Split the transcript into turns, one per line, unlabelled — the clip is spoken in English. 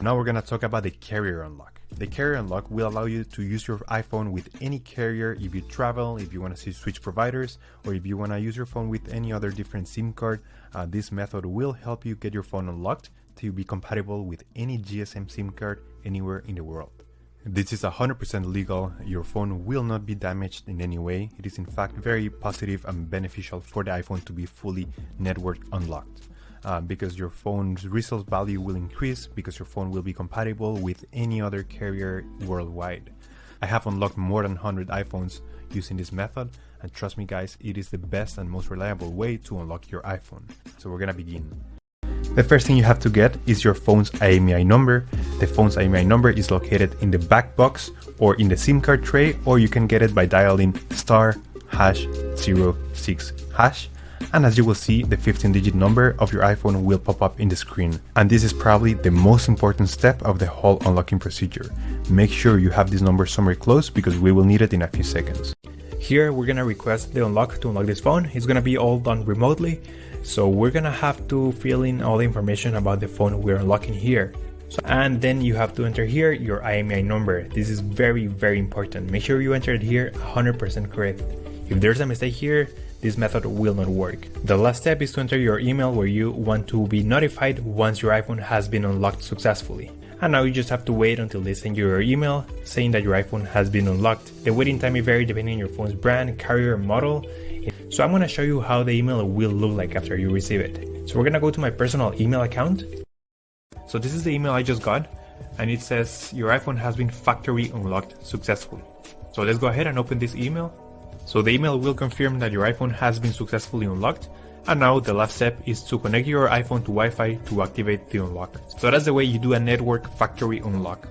Now we're gonna talk about the carrier unlock. The carrier unlock will allow you to use your iPhone with any carrier if you travel, if you want to switch providers, or if you want to use your phone with any other different SIM card. This method will help you get your phone unlocked to be compatible with any GSM SIM card anywhere in the world. This is 100% legal. Your phone will not be damaged in any way. It is in fact very positive and beneficial for the iPhone to be fully network unlocked. Because your phone's resale value will increase because your phone will be compatible with any other carrier worldwide. I have unlocked more than 100 iPhones using this method, and trust me guys, it is the best and most reliable way to unlock your iPhone. So we're gonna begin. The first thing you have to get is your phone's IMEI number. The phone's IMEI number is located in the back box or in the SIM card tray, or you can get it by dialing *#06#. And as you will see, the 15-digit number of your iPhone will pop up in the screen. And this is probably the most important step of the whole unlocking procedure. Make sure you have this number somewhere close because we will need it in a few seconds. Here we're gonna request the unlock to unlock this phone. It's gonna be all done remotely. So we're gonna have to fill in all the information about the phone we're unlocking here. And then you have to enter here your IMEI number. This is very, very important. Make sure you enter it here 100% correct. If there's a mistake here, this method will not work. The last step is to enter your email where you want to be notified once your iPhone has been unlocked successfully. And now you just have to wait until they send you your email saying that your iPhone has been unlocked. The waiting time may vary depending on your phone's brand, carrier, and model. So I'm gonna show you how the email will look like after you receive it. So we're gonna go to my personal email account. So this is the email I just got, and it says your iPhone has been factory unlocked successfully. So let's go ahead and open this email. So the email will confirm that your iPhone has been successfully unlocked, and now the last step is to connect your iPhone to Wi-Fi to activate the unlock. So that's the way you do a network factory unlock.